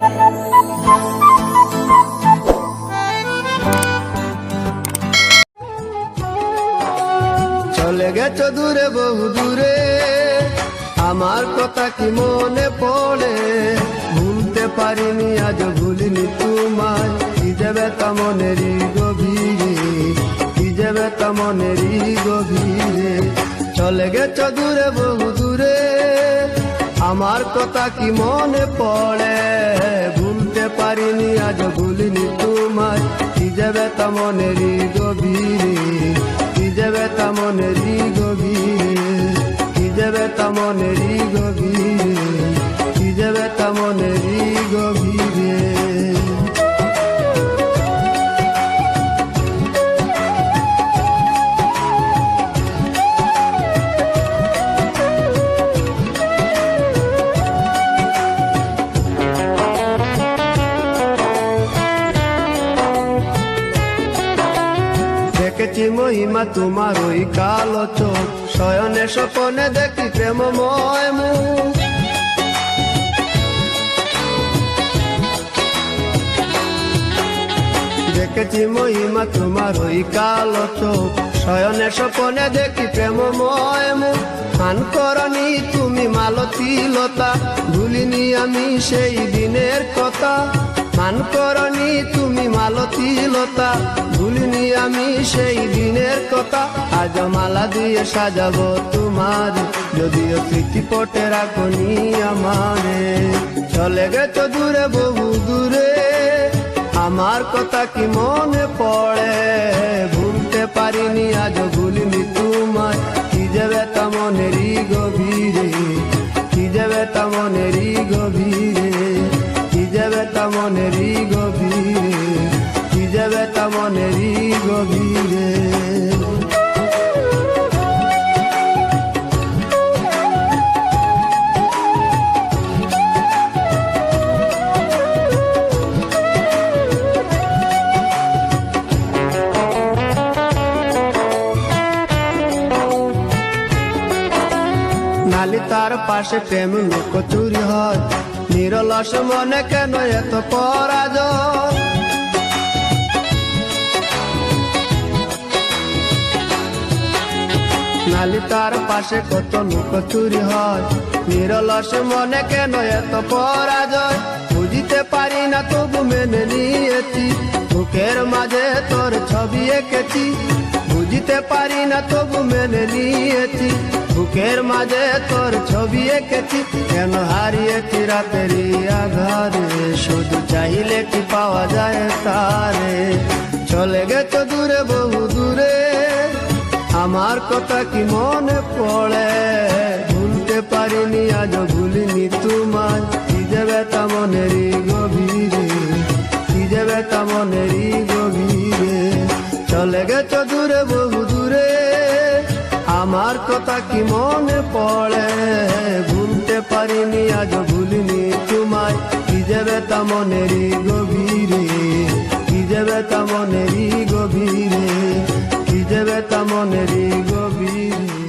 চলে গেছো দূরে বহু দূরে, আমার কথা কি মনে পড়ে, ভুলতে পারিনি আজ ভুলিনি তোমায়, কি যাবে তা মনেরই গভীরে, কি যাবে তা মনেরই গভীরে। চলে গেছো দূরে বহু দূরে, আমার কথা কি মনে পড়ে, ভুলতে পারিনি আজ ভুলিনি তোমায়, কি যাবে তা মনেরই গভীরে, কি যাবে তা মনেরই গভীরে, কি যাবে তা মনেরই গভীরে, কি যাবে তা মনেরই গভীরে। দেখেছি মহিমা তোমার ওই কালো চোখ, শয়নে স্বপনে দেখি প্রেমময় মুখ। দেখেছি মহিমা তোমার ওই কালো চোখ, শয়নে স্বপনে দেখি প্রেমময় মুখ। মান করনি তুমি মালতী লতা, ভুলিনি আমি সেই দিনের কথা। মান করনি তুমি মালতী লতা, ভুলিনি আমি সেই দিনের কথা। আজ মালা দিয়ে সাজাবো তোমার, যদিও স্মৃতিপটে রাখনি আমারে। চলে গেছো দূরে বহু দূরে, আমার কথা কি মনে পড়ে, ভুলতে পারিনি আজ ভুলিনি তোমায়, কি যাবে তা মনেরই গভীরে, কি যাবে তা মনেরই গভীরে, কি যাবে তা মনেরই গভীরে, কি যাবে তা মনেরই গভীরে। নালি তার পাশে প্রেম লুকোচুরি হয়, নিরলস মনে কেন এত পরাজয়। নালি তার পাশে কত লুকোচুরি হয়, নিরলস মনে কেন এত পরাজয়। বুঝিতে পারি না তবু মেনে নিয়েছি, বুকের মাঝে তোর ছবি এঁকেছি। বুঝিতে পারি না তবু মেনে নিয়েছি, বুকের মাঝে তোর ছবি এঁকেছি। কেন হারিয়েছি রাতেরই আধারে, শুধু চাইলে কি পাওয়া যায় তারে। চলে গেছো দূরে বহু দূরে, আমার কথা কি মনে পড়ে, ভুলতে পারিনি আজ ভুলিনি তোমায়, কি যাবে তা মনেরই গভীরে, কি যাবে তা মনেরই গভীরে। চলে গেছো দূরে বহু দূরে, আমার কথা কি মনে পড়ে, ভুলতে পারিনি আজ ভুলিনি তোমায়, কি যাবে তা মনেরই গভীরে, কি যাবে তা মনেরই গভীরে, কি যাবে তা মনেরই গভীরে।